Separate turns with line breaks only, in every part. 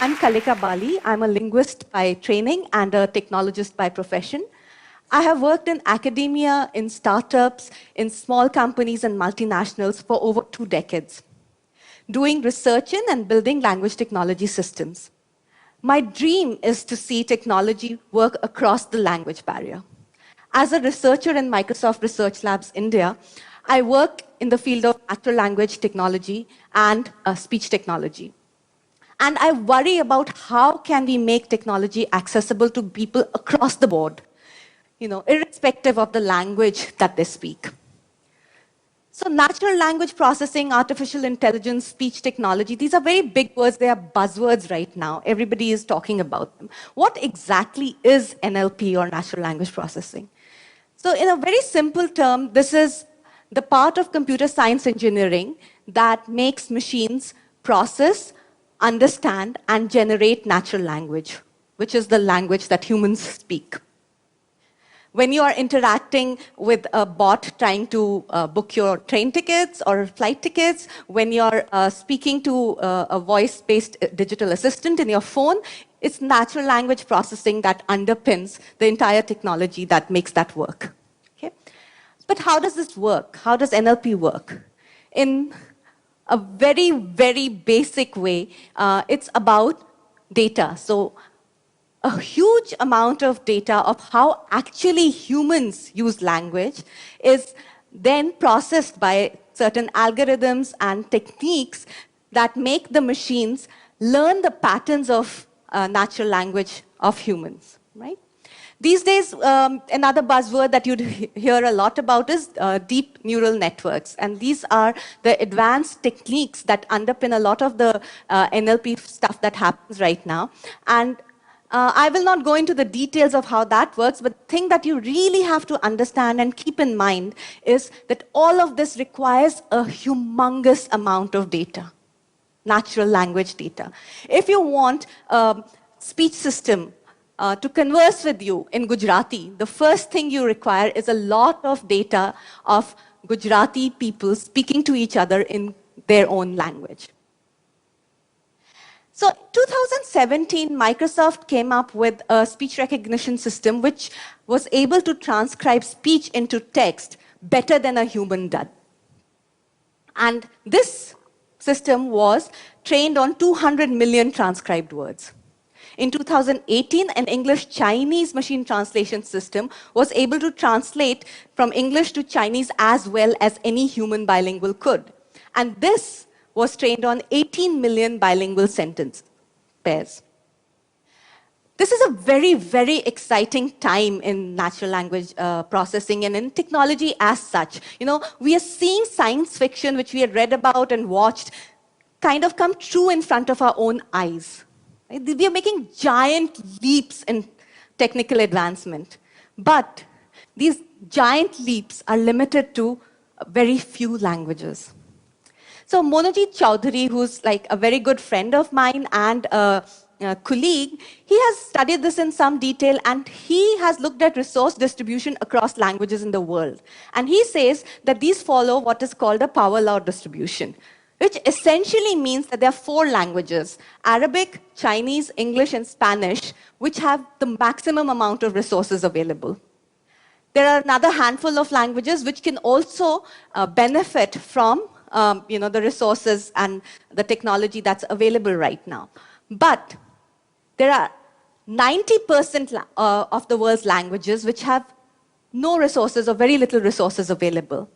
I'm Kalika Bali. I'm a linguist by training and a technologist by profession. I have worked in academia, in startups, in small companies and multinationals for over 2 decades, doing research in and building language technology systems. My dream is to see technology work across the language barrier. As a researcher in Microsoft Research Labs India, I work in the field of natural language technology and speech technology. And I worry about how can we make technology accessible to people across the board, irrespective of the language that they speak. So natural language processing, artificial intelligence, speech technology, these are very big words. They are buzzwords right now. Everybody is talking about them. What exactly is NLP or natural language processing? So in a very simple term, this is the part of computer science engineering that makes machines process, understand, and generate natural language, which is the language that humans speak. When you are interacting with a bot trying to book your train tickets or flight tickets, when you're speaking to a voice-based digital assistant in your phone, it's natural language processing that underpins the entire technology that makes that work. Okay? But how does this work? How does NLP work? In a very, very basic way, it's about data. So a huge amount of data of how actually humans use language is then processed by certain algorithms and techniques that make the machines learn the patterns of natural language of humans, right? These days, another buzzword that you'd hear a lot about is deep neural networks. And these are the advanced techniques that underpin a lot of the NLP stuff that happens right now. And I will not go into the details of how that works, but the thing that you really have to understand and keep in mind is that all of this requires a humongous amount of data, natural language data. If you want a speech system to converse with you in Gujarati, the first thing you require is a lot of data of Gujarati people speaking to each other in their own language. So in 2017, Microsoft came up with a speech recognition system which was able to transcribe speech into text better than a human does. And this system was trained on 200 million transcribed words. In 2018, an English-Chinese machine translation system was able to translate from English to Chinese as well as any human bilingual could. And this was trained on 18 million bilingual sentence pairs. This is a very, very exciting time in natural language processing and in technology as such. We are seeing science fiction, which we had read about and watched, kind of come true in front of our own eyes. We are making giant leaps in technical advancement. But these giant leaps are limited to very few languages. So Monojit Chaudhary, who's like a very good friend of mine and a colleague, he has studied this in some detail and he has looked at resource distribution across languages in the world. And he says that these follow what is called a power law distribution, which essentially means that there are 4 languages, Arabic, Chinese, English, and Spanish, which have the maximum amount of resources available. There are another handful of languages which can also benefit from the resources and the technology that's available right now. But there are 90% of the world's languages which have no resources or very little resources available.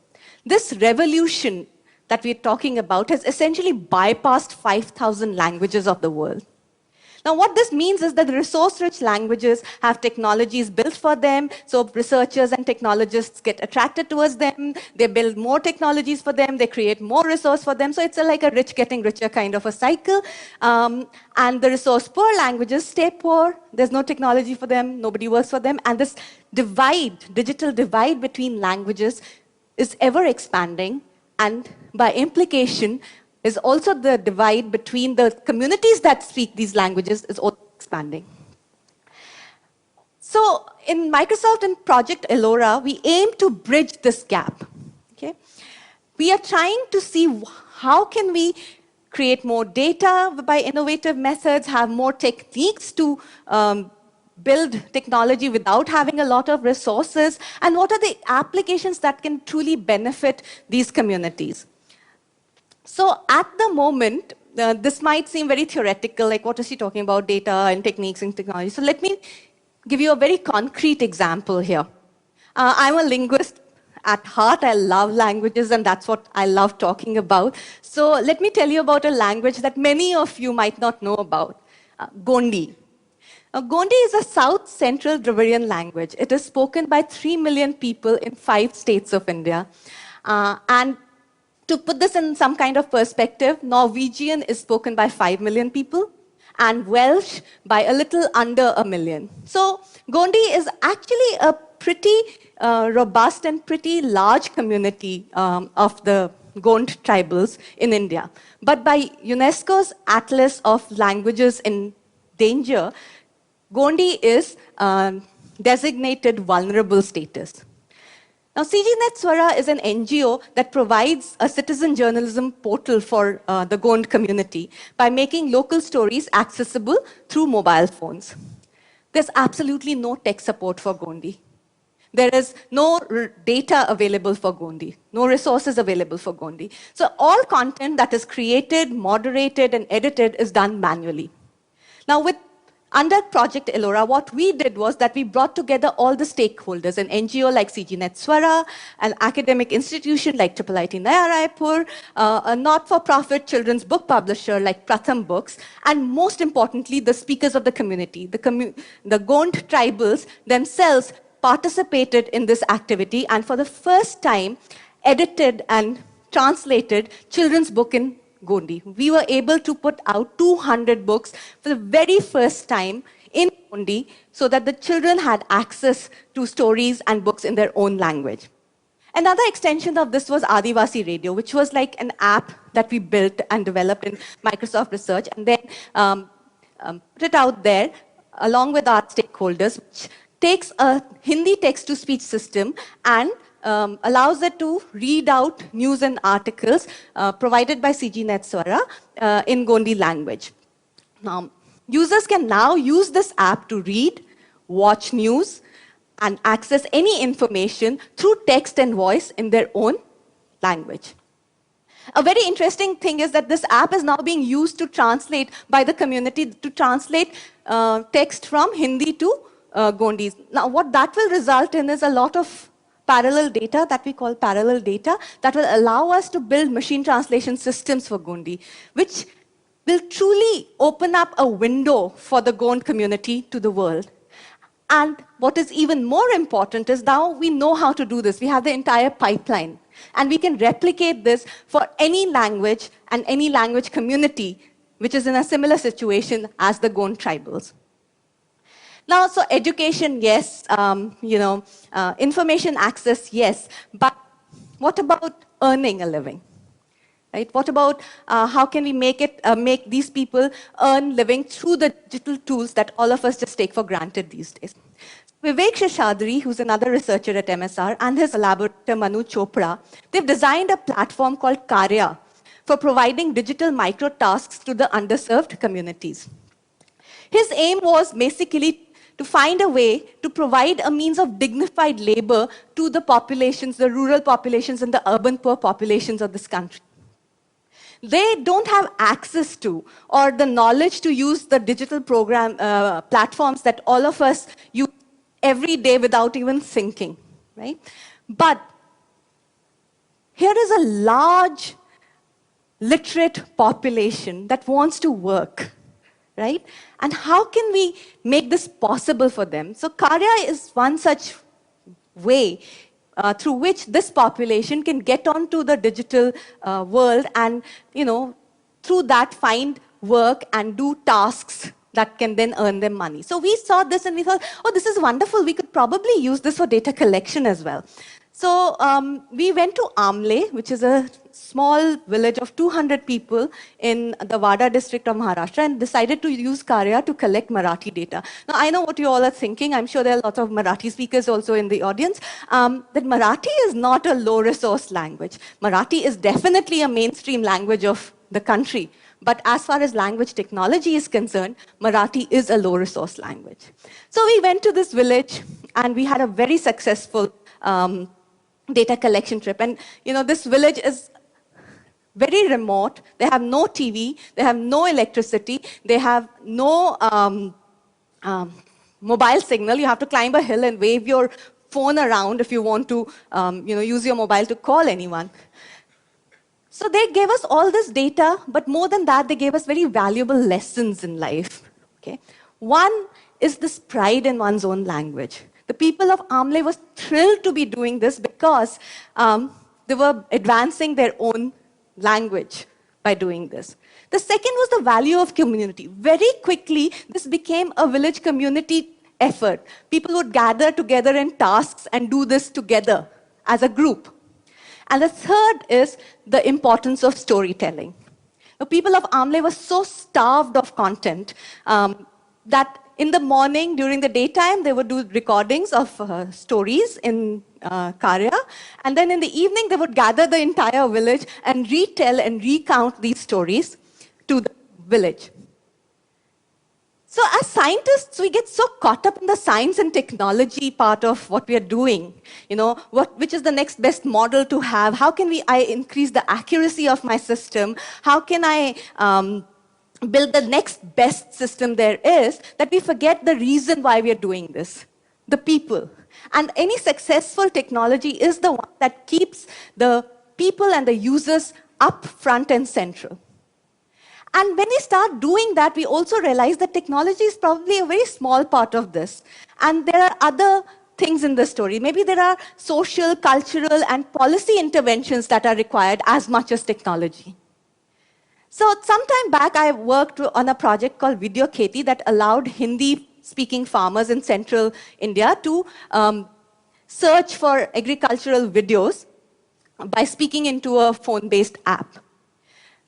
This revolution that we're talking about has essentially bypassed 5,000 languages of the world. Now, what this means is that the resource-rich languages have technologies built for them, so researchers and technologists get attracted towards them, they build more technologies for them, they create more resource for them, so it's like a rich getting richer kind of a cycle. And the resource-poor languages stay poor, there's no technology for them, nobody works for them, and this digital divide between languages is ever expanding, and by implication, is also the divide between the communities that speak these languages is also expanding. So in Microsoft and Project Ellora, we aim to bridge this gap. Okay? We are trying to see how can we create more data by innovative methods, have more techniques to build technology without having a lot of resources, and what are the applications that can truly benefit these communities. So at the moment, this might seem very theoretical, like what is she talking about, data and techniques and technology. So let me give you a very concrete example here. I'm a linguist at heart. I love languages, and that's what I love talking about. So let me tell you about a language that many of you might not know about, Gondi. Gondi is a South Central Dravidian language. It is spoken by 3 million people in 5 states of India. And to put this in some kind of perspective, Norwegian is spoken by 5 million people, and Welsh by a little under 1 million. So Gondi is actually a pretty robust and pretty large community of the Gond tribals in India. But by UNESCO's Atlas of Languages in Danger, Gondi is designated vulnerable status. Now, CGNet Swara is an NGO that provides a citizen journalism portal for the Gond community by making local stories accessible through mobile phones. There's absolutely no tech support for Gondi. There is no data available for Gondi, no resources available for Gondi. So all content that is created, moderated, and edited is done manually. Now, under Project Ellora, what we did was that we brought together all the stakeholders, an NGO like CGNet Swara, an academic institution like IIIT Naya Raipur, a not-for-profit children's book publisher like Pratham Books, and most importantly, the speakers of the community. The Gond tribals themselves participated in this activity, and for the first time, edited and translated children's book in Gondi. We were able to put out 200 books for the very first time in Gondi so that the children had access to stories and books in their own language. Another extension of this was Adivasi Radio, which was like an app that we built and developed in Microsoft Research, and then put it out there along with our stakeholders, which takes a Hindi text-to-speech system and allows it to read out news and articles provided by CGNet Swara in Gondi language. Now, users can now use this app to read, watch news, and access any information through text and voice in their own language. A very interesting thing is that this app is now being used to translate by the community, to translate text from Hindi to Gondis. Now, what that will result in is a lot of parallel data that we call parallel data that will allow us to build machine translation systems for Gondi, which will truly open up a window for the Gond community to the world. And what is even more important is now we know how to do this. We have the entire pipeline, and we can replicate this for any language and any language community which is in a similar situation as the Gond tribals. Now, so education, yes, information access, yes, but what about earning a living? Right? What about how can we make these people earn living through the digital tools that all of us just take for granted these days? Vivek Sheshadri, who's another researcher at MSR, and his collaborator Manu Chopra, they've designed a platform called Karya for providing digital micro-tasks to the underserved communities. His aim was basically to find a way to provide a means of dignified labor to the populations, the rural populations and the urban poor populations of this country. They don't have access to or the knowledge to use the digital platforms that all of us use every day without even thinking, right? But here is a large literate population that wants to work, right? And how can we make this possible for them? So Karya is one such way through which this population can get onto the digital world and, through that find work and do tasks that can then earn them money. So we saw this and we thought, oh, this is wonderful. We could probably use this for data collection as well. So we went to Amle, which is a small village of 200 people in the Wada district of Maharashtra, and decided to use Karya to collect Marathi data. Now, I know what you all are thinking. I'm sure there are lots of Marathi speakers also in the audience. That Marathi is not a low-resource language. Marathi is definitely a mainstream language of the country. But as far as language technology is concerned, Marathi is a low resource language. So we went to this village and we had a very successful data collection trip. And this village is very remote. They have no TV, they have no electricity, they have no mobile signal. You have to climb a hill and wave your phone around if you want to use your mobile to call anyone. So they gave us all this data, but more than that, they gave us very valuable lessons in life. Okay? One is this pride in one's own language. The people of Amle were thrilled to be doing this because they were advancing their own language by doing this. The second was the value of community. Very quickly, this became a village community effort. People would gather together in tasks and do this together as a group. And the third is the importance of storytelling. The people of Amle were so starved of content that in the morning, during the daytime, they would do recordings of stories in Karya. And then in the evening, they would gather the entire village and retell and recount these stories to the village. So as scientists, we get so caught up in the science and technology part of what we are doing. Which is the next best model to have? How can I increase the accuracy of my system? How can I build the next best system there is, that we forget the reason why we are doing this, the people. And any successful technology is the one that keeps the people and the users up front and central. And when we start doing that, we also realize that technology is probably a very small part of this. And there are other things in the story. Maybe there are social, cultural, and policy interventions that are required as much as technology. So some time back, I worked on a project called Video Kheti that allowed Hindi-speaking farmers in central India to search for agricultural videos by speaking into a phone-based app.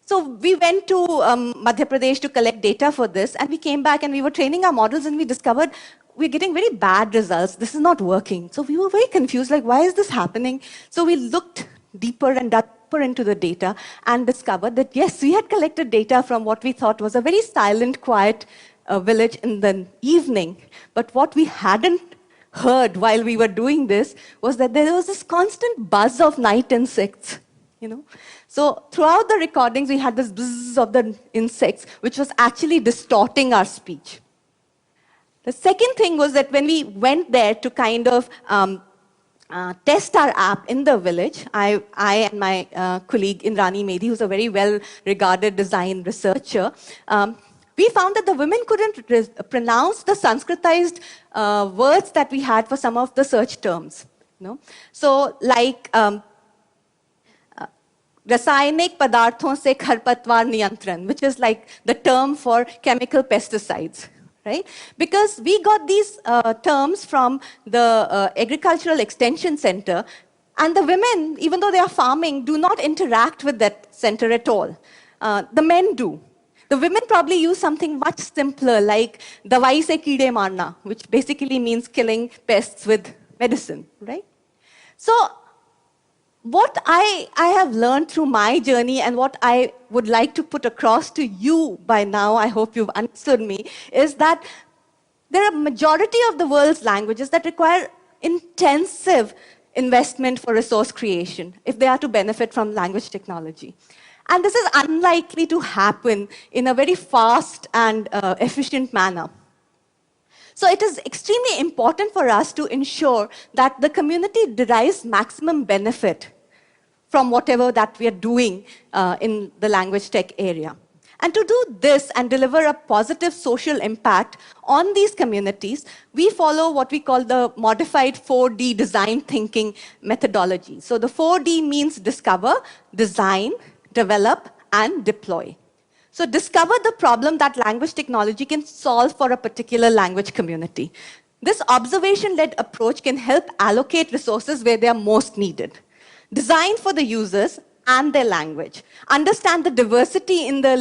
So we went to Madhya Pradesh to collect data for this, and we came back and we were training our models, and we discovered we're getting very bad results. This is not working. So we were very confused, like, why is this happening? So we looked deeper and deeper into the data and discovered that, yes, we had collected data from what we thought was a very silent, quiet village in the evening. But what we hadn't heard while we were doing this was that there was this constant buzz of night insects. So throughout the recordings, we had this buzz of the insects, which was actually distorting our speech. The second thing was that when we went there to kind of test our app in the village, I and my colleague Indrani Medhi, who's a very well-regarded design researcher, we found that the women couldn't pronounce the Sanskritized words that we had for some of the search terms. So like, Rasainik padarthon se kharpatwar niyantran, which is like the term for chemical pesticides, right? Because we got these terms from the Agricultural Extension Center, and the women, even though they are farming, do not interact with that center at all. The men do. The women probably use something much simpler, like dawai se keede marna, which basically means killing pests with medicine, right? So what I have learned through my journey and what I would like to put across to you by now, I hope you've understood me, is that there are a majority of the world's languages that require intensive investment for resource creation if they are to benefit from language technology. And this is unlikely to happen in a very fast and efficient manner. So it is extremely important for us to ensure that the community derives maximum benefit from whatever that we are doing in the language tech area. And to do this and deliver a positive social impact on these communities, we follow what we call the modified 4D design thinking methodology. So the 4D means discover, design, develop, and deploy. So discover the problem that language technology can solve for a particular language community. This observation-led approach can help allocate resources where they are most needed. Design for the users and their language. Understand the diversity in the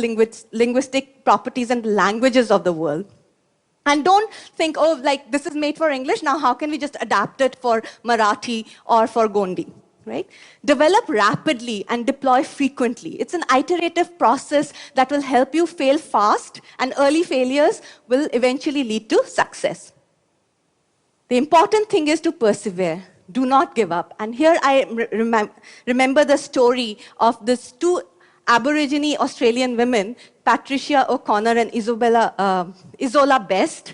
linguistic properties and languages of the world. And don't think, oh, like this is made for English, now how can we just adapt it for Marathi or for Gondi? right? Develop rapidly and deploy frequently. It's an iterative process that will help you fail fast, and early failures will eventually lead to success. The important thing is to persevere. Do not give up. And here I remember the story of these two Aborigine Australian women, Patricia O'Connor and Isola Best.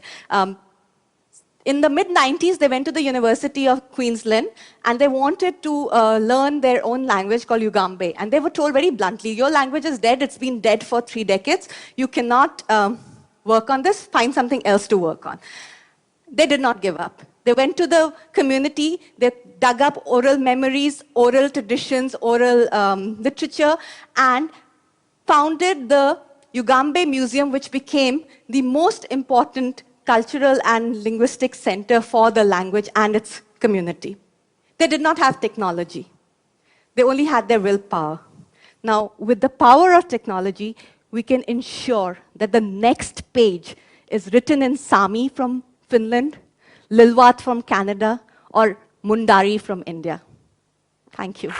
In the mid-90s, they went to the University of Queensland, and they wanted to learn their own language called Ugambe. And they were told very bluntly, your language is dead. It's been dead for 3 decades. You cannot work on this. Find something else to work on. They did not give up. They went to the community, they dug up oral memories, oral traditions, oral literature, and founded the Ugambe Museum, which became the most important cultural and linguistic center for the language and its community. They did not have technology. They only had their willpower. Now, with the power of technology, we can ensure that the next page is written in Sami from Finland, Lilwat from Canada, or Mundari from India. Thank you.